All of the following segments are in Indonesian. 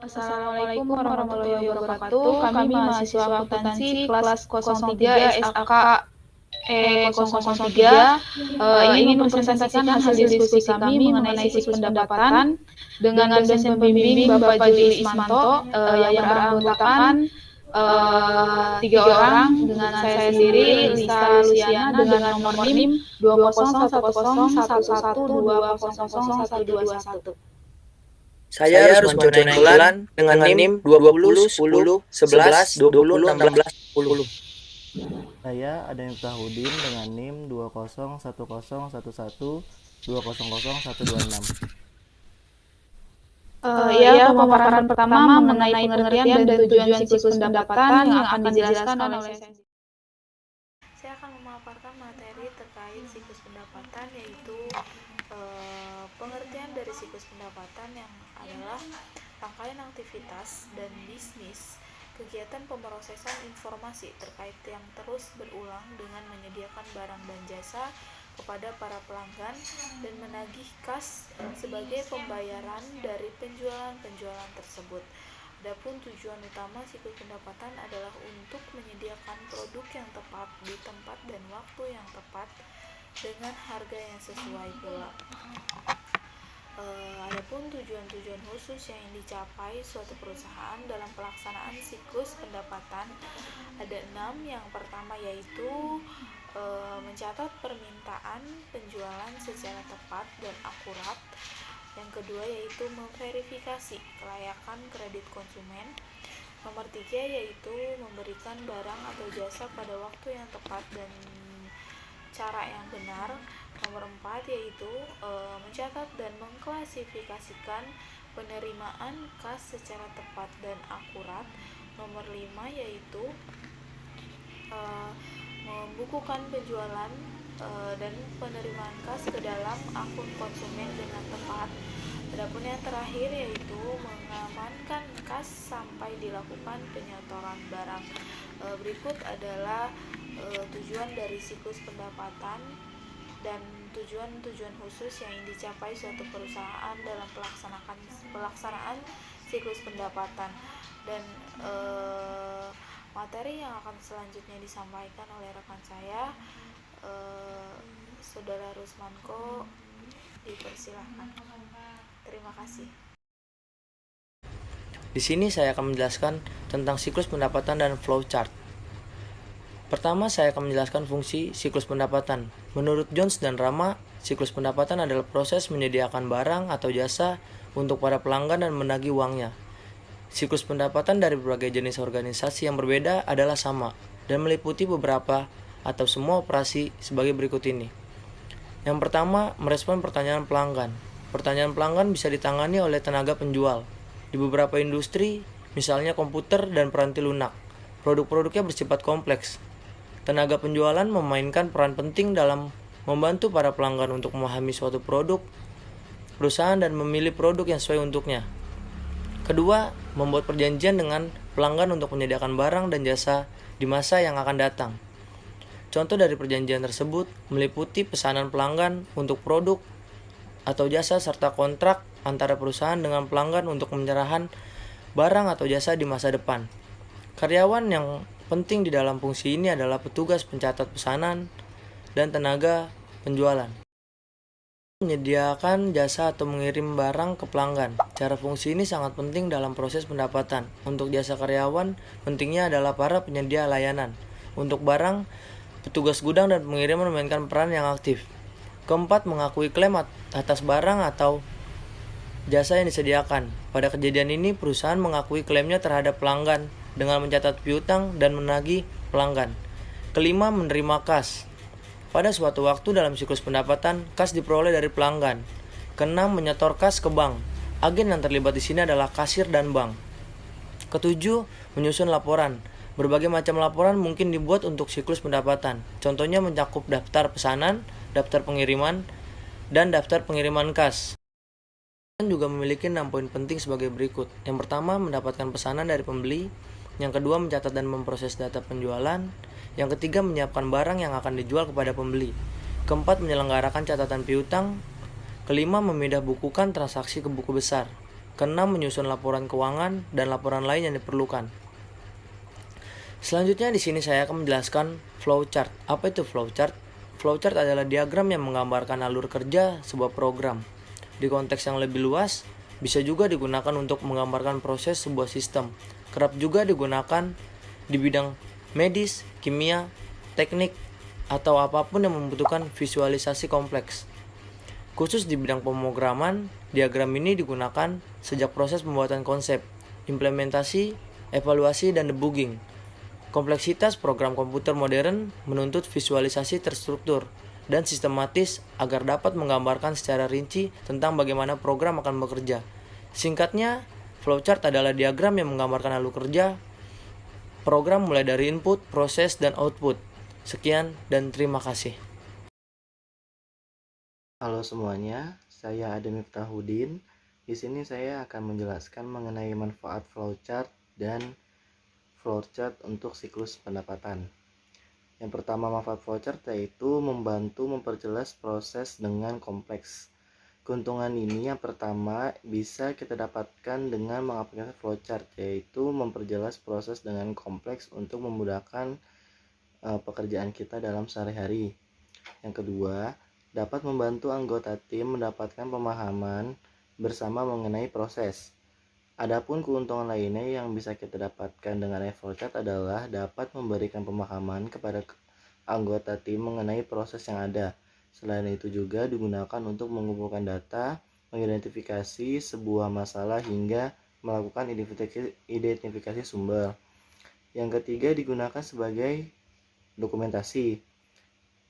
Assalamualaikum warahmatullahi wabarakatuh. Kami mahasiswa akuntansi kelas 03 SAK 003 ingin mempresentasikan hasil diskusi kami mengenai siklus pendapatan dengan dosen pembimbing Bapak Juli Ismanto yang beranggotakan 3 orang dengan saya sendiri, Lisa Luciana, dengan nomor NIM 2010111200121. Saya Rusman Nainggolan dengan NIM 20 10 11 20 16 10. Saya Adam Iftahudin dengan NIM 201011200126. Pemaparan pertama mengenai pengertian dan tujuan siklus pendapatan yang akan dijelaskan oleh saya. Saya akan memaparkan materi terkait siklus pendapatan, yaitu pengertian dari siklus pendapatan yang adalah rangkaian aktivitas dan bisnis kegiatan pemrosesan informasi terkait yang terus berulang dengan menyediakan barang dan jasa kepada para pelanggan dan menagih kas sebagai pembayaran dari penjualan tersebut. Adapun tujuan utama siklus pendapatan adalah untuk menyediakan produk yang tepat di tempat dan waktu yang tepat dengan harga yang sesuai pula. Adapun tujuan-tujuan khusus yang dicapai suatu perusahaan dalam pelaksanaan siklus pendapatan ada 6. Yang pertama yaitu mencatat permintaan penjualan secara tepat dan akurat. Yang kedua yaitu memverifikasi kelayakan kredit konsumen. Nomor 3 yaitu memberikan barang atau jasa pada waktu yang tepat dan cara yang benar. Nomor 4 yaitu mencatat dan mengklasifikasikan penerimaan kas secara tepat dan akurat. Nomor 5 yaitu membukukan penjualan dan penerimaan kas ke dalam akun konsumen dengan tepat. Adapun yang terakhir yaitu mengamankan kas sampai dilakukan penyetoran barang. Berikut adalah tujuan dari siklus pendapatan dan tujuan-tujuan khusus yang dicapai suatu perusahaan dalam pelaksanaan siklus pendapatan. Dan materi yang akan selanjutnya disampaikan oleh rekan saya, Saudara Rusmanko, dipersilahkan. Terima kasih. Di sini saya akan menjelaskan tentang siklus pendapatan dan flowchart. Pertama, saya akan menjelaskan fungsi siklus pendapatan. Menurut Jones dan Rama, siklus pendapatan adalah proses menyediakan barang atau jasa untuk para pelanggan dan menagih uangnya. Siklus pendapatan dari berbagai jenis organisasi yang berbeda adalah sama dan meliputi beberapa atau semua operasi sebagai berikut ini. Yang pertama, merespon pertanyaan pelanggan. Pertanyaan pelanggan bisa ditangani oleh tenaga penjual. Di beberapa industri, misalnya komputer dan peranti lunak, produk-produknya bersifat kompleks. Tenaga penjualan memainkan peran penting dalam membantu para pelanggan untuk memahami suatu produk, perusahaan dan memilih produk yang sesuai untuknya. Kedua, membuat perjanjian dengan pelanggan untuk menyediakan barang dan jasa di masa yang akan datang. Contoh dari perjanjian tersebut meliputi pesanan pelanggan untuk produk atau jasa serta kontrak antara perusahaan dengan pelanggan untuk penyerahan barang atau jasa di masa depan. Karyawan yang penting di dalam fungsi ini adalah petugas pencatat pesanan dan tenaga penjualan. Menyediakan jasa atau mengirim barang ke pelanggan. Cara fungsi ini sangat penting dalam proses pendapatan. Untuk jasa karyawan, pentingnya adalah para penyedia layanan. Untuk barang, petugas gudang dan pengiriman memainkan peran yang aktif. Keempat, mengakui klaim atas barang atau jasa yang disediakan. Pada kejadian ini, perusahaan mengakui klaimnya terhadap pelanggan dengan mencatat piutang dan menagih pelanggan. Kelima, menerima kas. Pada suatu waktu dalam siklus pendapatan, kas diperoleh dari pelanggan. Keenam, menyetor kas ke bank. Agen yang terlibat di sini adalah kasir dan bank. Ketujuh, menyusun laporan. Berbagai macam laporan mungkin dibuat untuk siklus pendapatan. Contohnya mencakup daftar pesanan, daftar pengiriman, dan daftar pengiriman kas. Juga memiliki 6 poin penting sebagai berikut. Yang pertama, mendapatkan pesanan dari pembeli. Yang kedua, mencatat dan memproses data penjualan. Yang ketiga, menyiapkan barang yang akan dijual kepada pembeli. Keempat, menyelenggarakan catatan piutang. Kelima, memindah bukukan transaksi ke buku besar. Keenam, menyusun laporan keuangan dan laporan lain yang diperlukan. Selanjutnya di sini saya akan menjelaskan flowchart. Apa itu flowchart? Flowchart adalah diagram yang menggambarkan alur kerja sebuah program. Di konteks yang lebih luas, bisa juga digunakan untuk menggambarkan proses sebuah sistem. Kerap juga digunakan di bidang medis, kimia, teknik, atau apapun yang membutuhkan visualisasi kompleks. Khusus di bidang pemrograman, diagram ini digunakan sejak proses pembuatan konsep, implementasi, evaluasi, dan debugging. Kompleksitas program komputer modern menuntut visualisasi terstruktur dan sistematis agar dapat menggambarkan secara rinci tentang bagaimana program akan bekerja. Singkatnya, flowchart adalah diagram yang menggambarkan alur kerja program mulai dari input, proses, dan output. Sekian dan terima kasih. Halo semuanya, saya Adam Miftahudin. Di sini saya akan menjelaskan mengenai manfaat flowchart dan flowchart untuk siklus pendapatan. Yang pertama, manfaat flowchart yaitu membantu memperjelas proses dengan kompleks. Keuntungan ini yang pertama bisa kita dapatkan dengan mengaplikasikan flowchart, yaitu memperjelas proses dengan kompleks untuk memudahkan pekerjaan kita dalam sehari-hari. Yang kedua, dapat membantu anggota tim mendapatkan pemahaman bersama mengenai proses. Adapun keuntungan lainnya yang bisa kita dapatkan dengan flowchart adalah dapat memberikan pemahaman kepada anggota tim mengenai proses yang ada. Selain itu juga digunakan untuk mengumpulkan data, mengidentifikasi sebuah masalah hingga melakukan identifikasi sumber. Yang ketiga digunakan sebagai dokumentasi,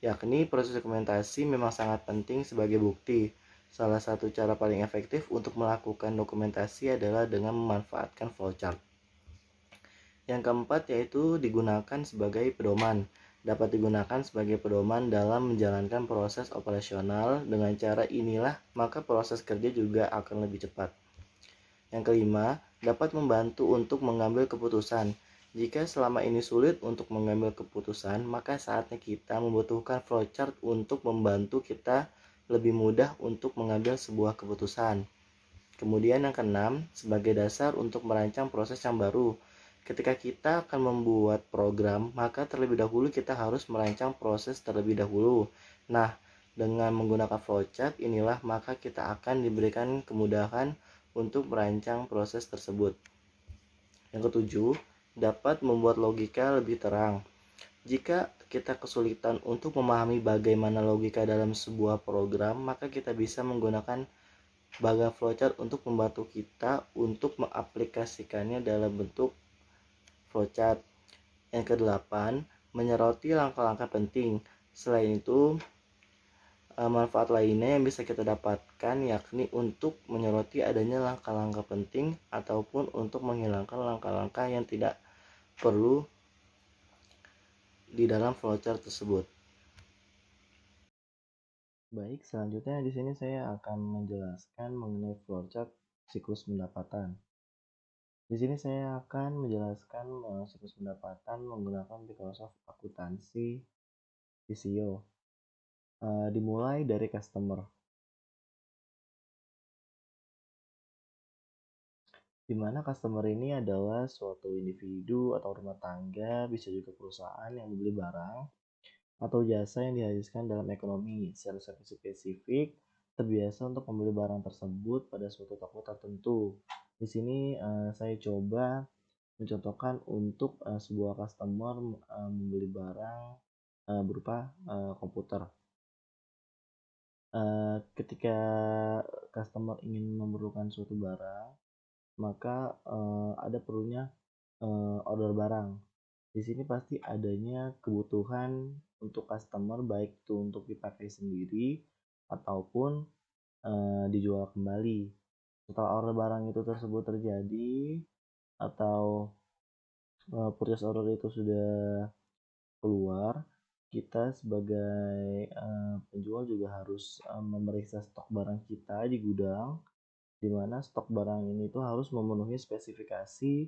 yakni proses dokumentasi memang sangat penting sebagai bukti. Salah satu cara paling efektif untuk melakukan dokumentasi adalah dengan memanfaatkan flowchart. Yang keempat yaitu digunakan sebagai pedoman. Dapat digunakan sebagai pedoman dalam menjalankan proses operasional. Dengan cara inilah, maka proses kerja juga akan lebih cepat. Yang kelima, dapat membantu untuk mengambil keputusan. Jika selama ini sulit untuk mengambil keputusan, maka saatnya kita membutuhkan flowchart untuk membantu kita lebih mudah untuk mengambil sebuah keputusan. Kemudian yang keenam, sebagai dasar untuk merancang proses yang baru. Ketika kita akan membuat program, maka terlebih dahulu kita harus merancang proses terlebih dahulu. Nah, dengan menggunakan flowchart inilah maka kita akan diberikan kemudahan untuk merancang proses tersebut. Yang ketujuh, dapat membuat logika lebih terang. Jika kita kesulitan untuk memahami bagaimana logika dalam sebuah program, maka kita bisa menggunakan bagan flowchart untuk membantu kita untuk mengaplikasikannya dalam bentuk flowchart. Yang kedelapan, menyoroti langkah-langkah penting. Selain itu, manfaat lainnya yang bisa kita dapatkan yakni untuk menyoroti adanya langkah-langkah penting ataupun untuk menghilangkan langkah-langkah yang tidak perlu di dalam flowchart tersebut. Baik, selanjutnya di sini saya akan menjelaskan mengenai flowchart siklus pendapatan. Di sini saya akan menjelaskan siklus pendapatan menggunakan Microsoft Akuntansi Visio. Dimulai dari customer, di mana customer ini adalah suatu individu atau rumah tangga, bisa juga perusahaan yang membeli barang atau jasa yang dihabiskan dalam ekonomi secara spesifik terbiasa untuk membeli barang tersebut pada suatu toko tertentu. Di sini saya coba mencontohkan untuk sebuah customer membeli barang berupa komputer. Ketika customer ingin memerlukan suatu barang, maka ada perlunya order barang. Di sini pasti adanya kebutuhan untuk customer, baik itu untuk dipakai sendiri ataupun dijual kembali. Setelah order barang itu tersebut terjadi atau purchase order itu sudah keluar, kita sebagai penjual juga harus memeriksa stok barang kita di gudang, di mana stok barang ini tuh harus memenuhi spesifikasi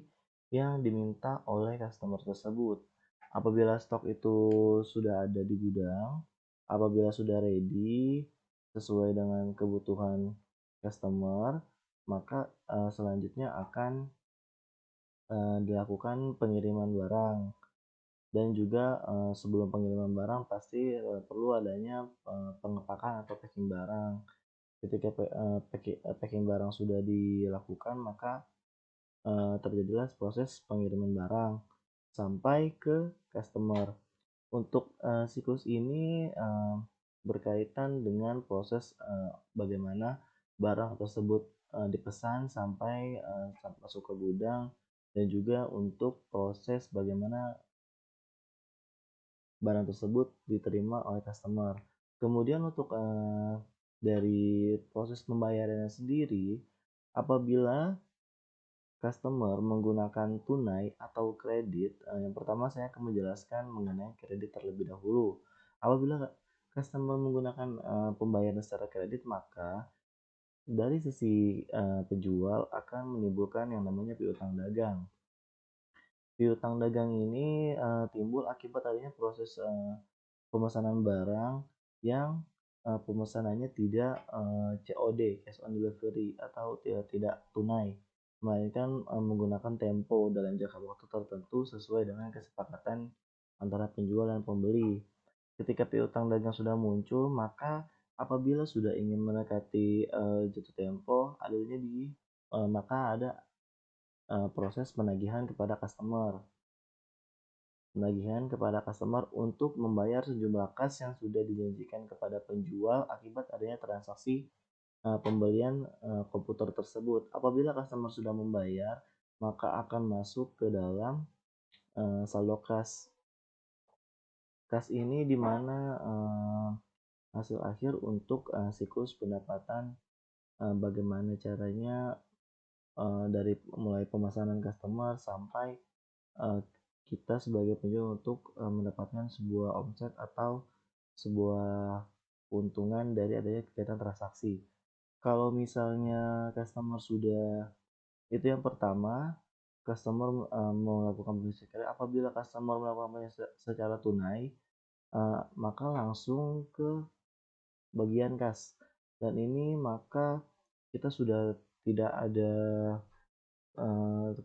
yang diminta oleh customer tersebut. Apabila stok itu sudah ada di gudang, apabila sudah ready sesuai dengan kebutuhan customer, maka selanjutnya akan dilakukan pengiriman barang. Dan juga sebelum pengiriman barang pasti perlu adanya pengepakan atau packing barang. Ketika packing barang sudah dilakukan, maka terjadilah proses pengiriman barang sampai ke customer. Untuk siklus ini berkaitan dengan proses bagaimana barang tersebut dipesan sampai masuk ke gudang, dan juga untuk proses bagaimana barang tersebut diterima oleh customer. Kemudian untuk dari proses pembayarannya sendiri, apabila customer menggunakan tunai atau kredit, yang pertama saya akan menjelaskan mengenai kredit terlebih dahulu. Apabila customer menggunakan pembayaran secara kredit, maka dari sisi penjual akan menimbulkan yang namanya piutang dagang. Piutang dagang ini timbul akibat adanya proses pemesanan barang yang pemesanannya tidak COD, cash on delivery, atau tidak tunai, melainkan menggunakan tempo dalam jangka waktu tertentu sesuai dengan kesepakatan antara penjual dan pembeli. Ketika piutang dagang sudah muncul, maka apabila sudah ingin mendekati jatuh tempo, maka ada proses penagihan kepada customer. Untuk membayar sejumlah kas yang sudah dijanjikan kepada penjual akibat adanya transaksi pembelian komputer tersebut. Apabila customer sudah membayar, maka akan masuk ke dalam saldo kas. Kas ini dimana hasil akhir untuk siklus pendapatan, bagaimana caranya dari mulai pemesanan customer sampai kita sebagai penjual untuk mendapatkan sebuah omset atau sebuah keuntungan dari adanya kegiatan transaksi. Kalau misalnya customer sudah, itu yang pertama, customer melakukan pembelian kredit. Apabila customer melakukan secara tunai, maka langsung ke bagian kas, dan ini maka kita sudah tidak ada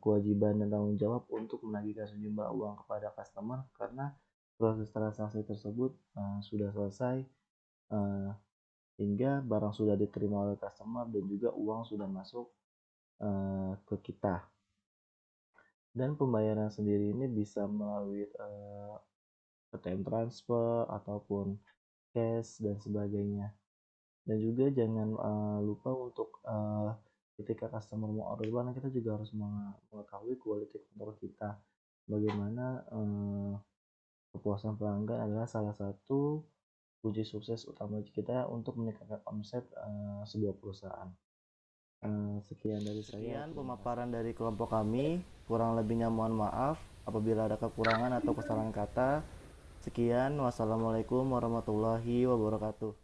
kewajiban dan tanggung jawab untuk menagihkan sejumlah uang kepada customer, karena proses transaksi tersebut sudah selesai hingga barang sudah diterima oleh customer dan juga uang sudah masuk ke kita. Dan pembayaran sendiri ini bisa melalui ATM transfer ataupun cash dan sebagainya. Dan juga jangan lupa untuk ketika customer mau order barang, kita juga harus mengetahui quality control kita. Bagaimana kepuasan pelanggan adalah salah satu kunci sukses utama kita untuk meningkatkan omset sebuah perusahaan. Sekian dari saya. Sekian pemaparan dari kelompok kami. Kurang lebihnya mohon maaf apabila ada kekurangan atau kesalahan kata. Sekian, wassalamualaikum warahmatullahi wabarakatuh.